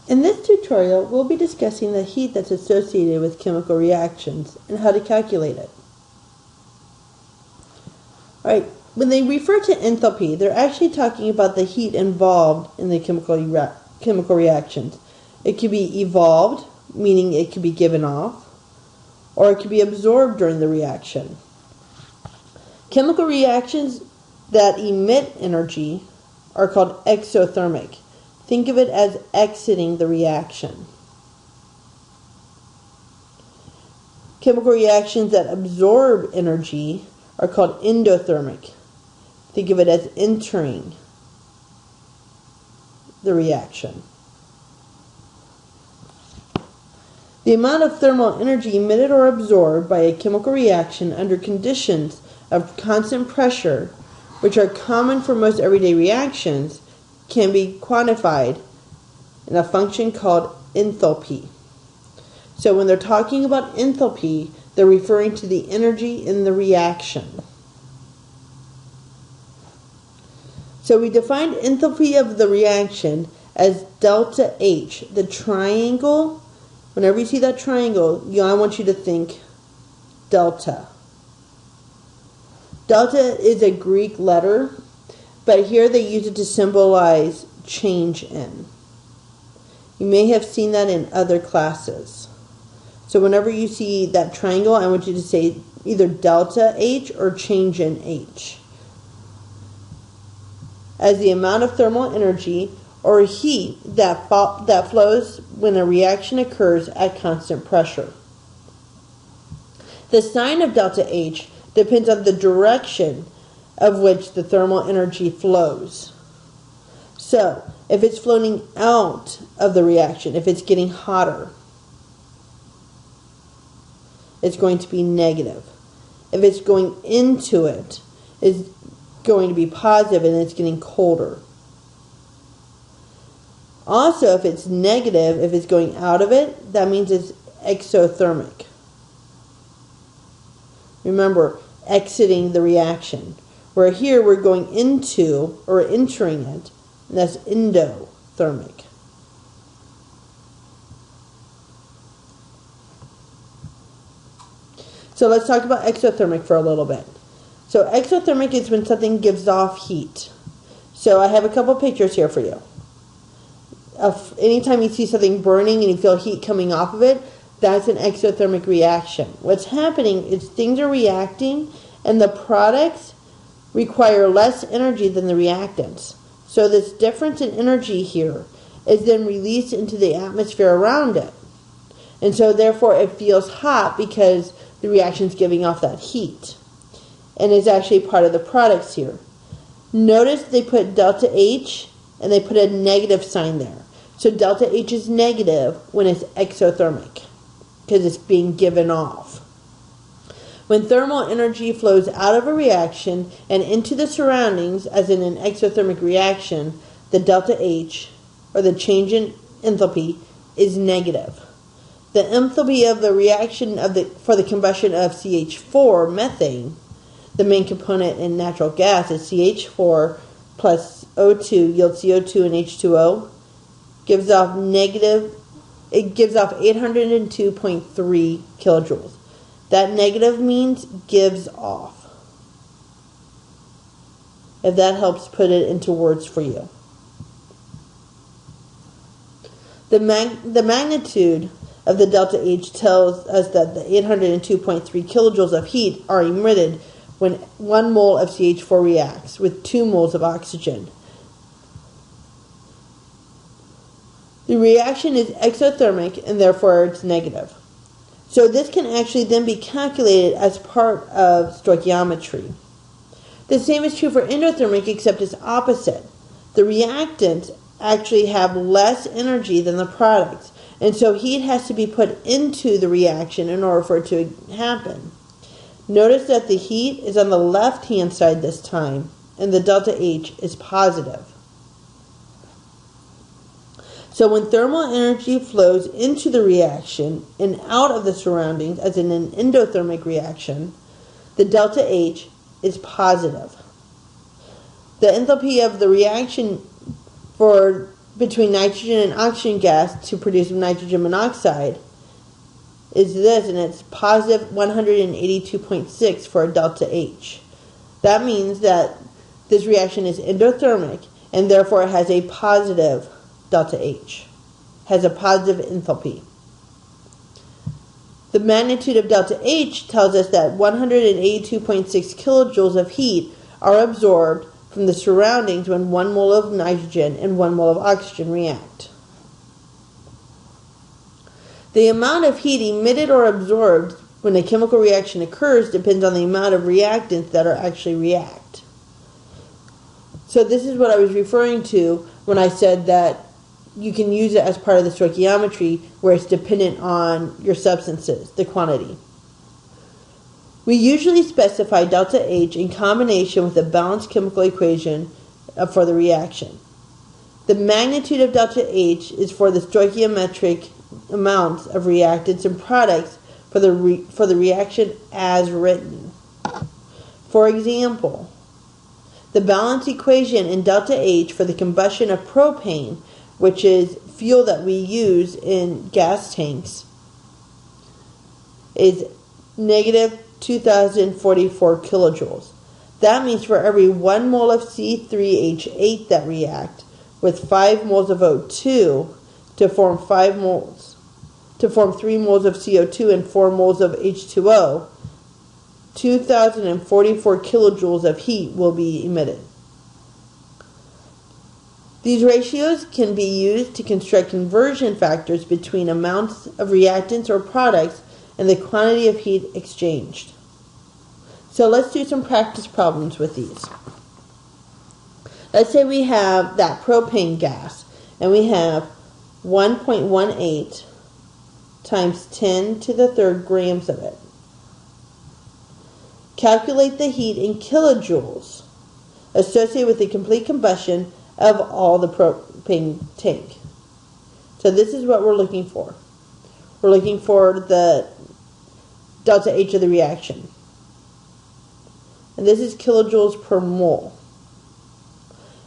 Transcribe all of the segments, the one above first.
In this tutorial, we'll be discussing the heat that's associated with chemical reactions and how to calculate it. Alright, when they refer to enthalpy, they're actually talking about the heat involved in the chemical reactions. It could be evolved, meaning it could be given off, or it could be absorbed during the reaction. Chemical reactions that emit energy are called exothermic. Think of it as exiting the reaction. Chemical reactions that absorb energy are called endothermic. Think of it as entering the reaction. The amount of thermal energy emitted or absorbed by a chemical reaction under conditions of constant pressure, which are common for most everyday reactions, can be quantified in a function called enthalpy. So when they're talking about enthalpy, they're referring to the energy in the reaction. So we defined enthalpy of the reaction as delta H. The triangle, whenever you see that triangle, I want you to think delta. Delta is a Greek letter, but here they use it to symbolize change in. You may have seen that in other classes. So whenever you see that triangle, I want you to say either delta H or change in H as the amount of thermal energy or heat that flows when a reaction occurs at constant pressure. The sign of delta H depends on the direction of which the thermal energy flows. So, if it's flowing out of the reaction, if it's getting hotter, it's going to be negative. If it's going into it, it's going to be positive and it's getting colder. Also, if it's negative, if it's going out of it, that means it's exothermic. Remember, exiting the reaction. Where here we're going into or entering it, and that's endothermic. So let's talk about exothermic for a little bit. So exothermic is when something gives off heat. So I have a couple pictures here for you. Anytime you see something burning and you feel heat coming off of it, that's an exothermic reaction. What's happening is things are reacting and the products require less energy than the reactants. So this difference in energy here is then released into the atmosphere around it. And so therefore it feels hot because the reaction is giving off that heat. And is actually part of the products here. Notice they put delta H and they put a negative sign there. So delta H is negative when it's exothermic because it's being given off. When thermal energy flows out of a reaction and into the surroundings, as in an exothermic reaction, the delta H, or the change in enthalpy, is negative. The enthalpy of the reaction for the combustion of CH4, methane, the main component in natural gas, is CH4 plus O2 yields CO2 and H2O, gives off 802.3 kilojoules. That negative means gives off. If that helps put it into words for you. The magnitude of the delta H tells us that the 802.3 kilojoules of heat are emitted when 1 mole of CH4 reacts with 2 moles of oxygen. The reaction is exothermic and therefore it's negative. So this can actually then be calculated as part of stoichiometry. The same is true for endothermic, except it's opposite. The reactants actually have less energy than the products, and so heat has to be put into the reaction in order for it to happen. Notice that the heat is on the left-hand side this time, and the delta H is positive. So when thermal energy flows into the reaction and out of the surroundings, as in an endothermic reaction, the delta H is positive. The enthalpy of the reaction for between nitrogen and oxygen gas to produce nitrogen monoxide is this, and it's positive 182.6 for a delta H. That means that this reaction is endothermic, and therefore it has a positive delta H, has a positive enthalpy. The magnitude of delta H tells us that 182.6 kilojoules of heat are absorbed from the surroundings when 1 mole of nitrogen and 1 mole of oxygen react. The amount of heat emitted or absorbed when a chemical reaction occurs depends on the amount of reactants that are actually react. So this is what I was referring to when I said that you can use it as part of the stoichiometry where it's dependent on your substances, the quantity. We usually specify delta H in combination with a balanced chemical equation for the reaction. The magnitude of delta H is for the stoichiometric amounts of reactants and products for the reaction as written. For example, the balance equation in delta H for the combustion of propane, which is fuel that we use in gas tanks, is negative 2044 kilojoules. That means for every 1 mole of C3H8 that react with 5 moles of O2 to form 3 moles of CO2 and 4 moles of H2O, 2044 kilojoules of heat will be emitted. These ratios can be used to construct conversion factors between amounts of reactants or products and the quantity of heat exchanged. So let's do some practice problems with these. Let's say we have that propane gas, and we have 1.18 times 10 to the third grams of it. Calculate the heat in kilojoules associated with the complete combustion of all the propane tank. So this is what we're looking for. We're looking for the delta H of the reaction. And this is kilojoules per mole.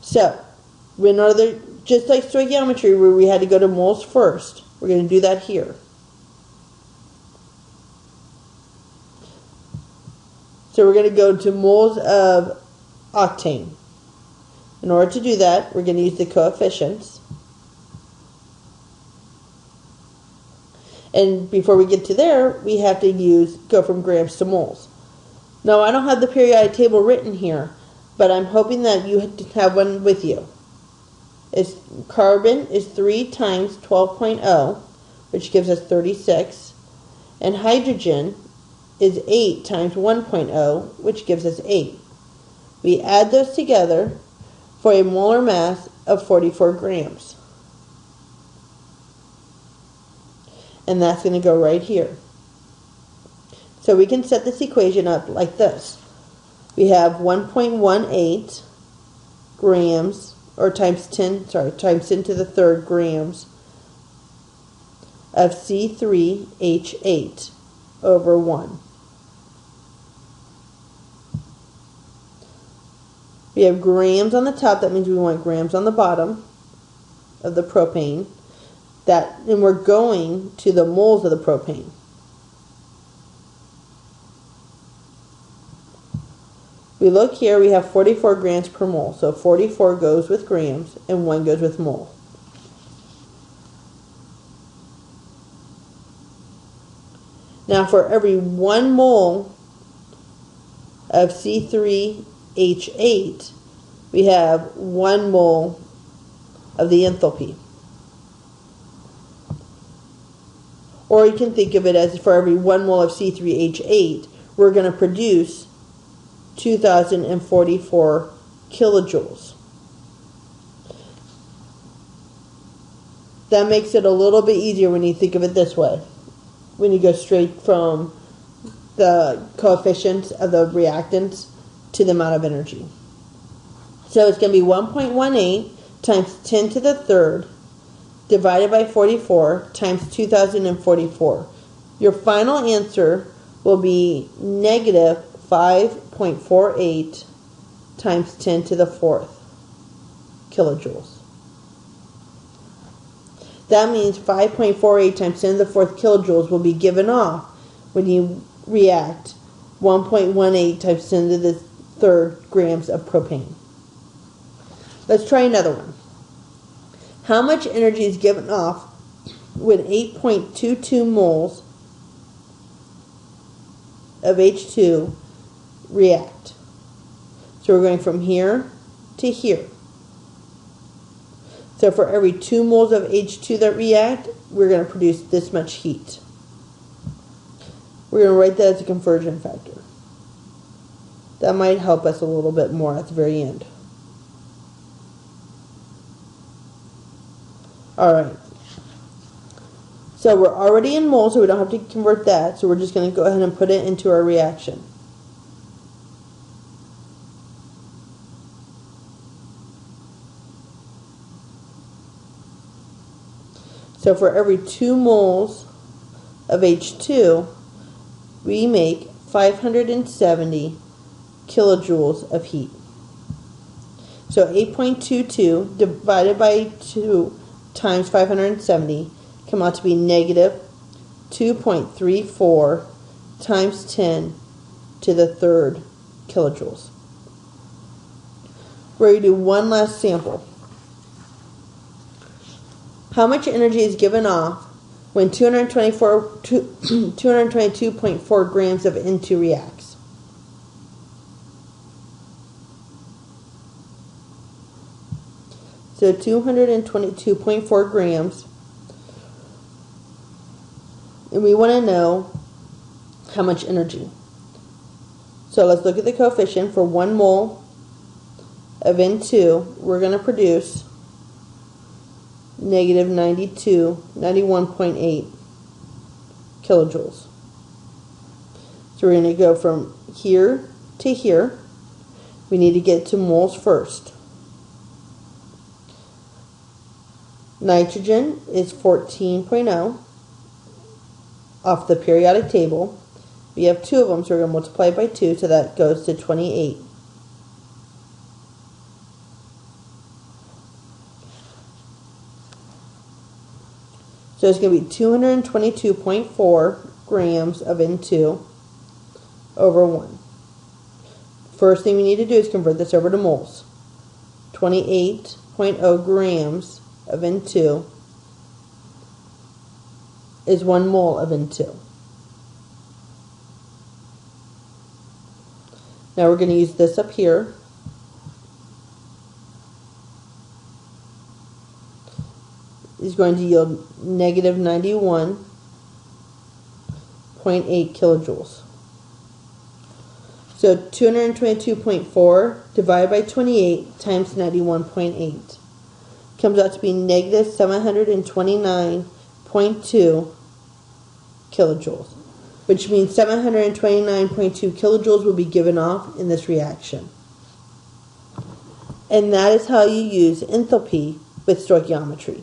So, in order, just like stoichiometry where we had to go to moles first, we're going to do that here. So we're going to go to moles of octane. In order to do that, we're going to use the coefficients. And before we get to there, we have to go from grams to moles. Now, I don't have the periodic table written here, but I'm hoping that you have one with you. Carbon is 3 times 12.0, which gives us 36. And hydrogen is 8 times 1.0, which gives us 8. We add those together for a molar mass of 44 grams. And that's going to go right here. So we can set this equation up like this. We have 1.18 grams, or times 10 to the third grams of C3H8 over 1. We have grams on the top, that means we want grams on the bottom of the propane. And we're going to the moles of the propane. We look here, we have 44 grams per mole. So 44 goes with grams and 1 goes with mole. Now for every 1 mole of C3H8, we have 1 mole of the enthalpy. Or you can think of it as for every 1 mole of C3H8, we're going to produce 2,044 kilojoules. That makes it a little bit easier when you think of it this way. When you go straight from the coefficients of the reactants to the amount of energy. So it's going to be 1.18 times 10 to the third divided by 44 times 2,044. Your final answer will be negative 5.48 times 10 to the fourth kilojoules. That means 5.48 times 10 to the fourth kilojoules will be given off when you react 1.18 times 10 to the third grams of propane. Let's try another one. How much energy is given off when 8.22 moles of H2 react? So we're going from here to here. So for every 2 moles of H2 that react, we're going to produce this much heat. We're going to write that as a conversion factor. That might help us a little bit more at the very end. Alright. So we're already in moles, so we don't have to convert that. So we're just going to go ahead and put it into our reaction. So for every 2 moles of H2, we make 570 kilojoules of heat. So 8.22 divided by 2 times 570 come out to be negative 2.34 times 10 to the third kilojoules. We're going to do one last sample. How much energy is given off when 222.4 grams of N2 reacts? So 222.4 grams. And we want to know how much energy. So let's look at the coefficient. For 1 mole of N2, we're going to produce negative 91.8 kilojoules. So we're going to go from here to here. We need to get to moles first. Nitrogen is 14.0 off the periodic table. We have 2 of them, so we're going to multiply by 2, so that goes to 28. So it's going to be 222.4 grams of N2 over 1. First thing we need to do is convert this over to moles. 28.0 grams of N2 is 1 mole of N2. Now we're going to use this up here. Is going to yield negative 91.8 kilojoules. So 222.4 divided by 28 times 91.8 comes out to be negative 729.2 kilojoules, which means 729.2 kilojoules will be given off in this reaction. And that is how you use enthalpy with stoichiometry.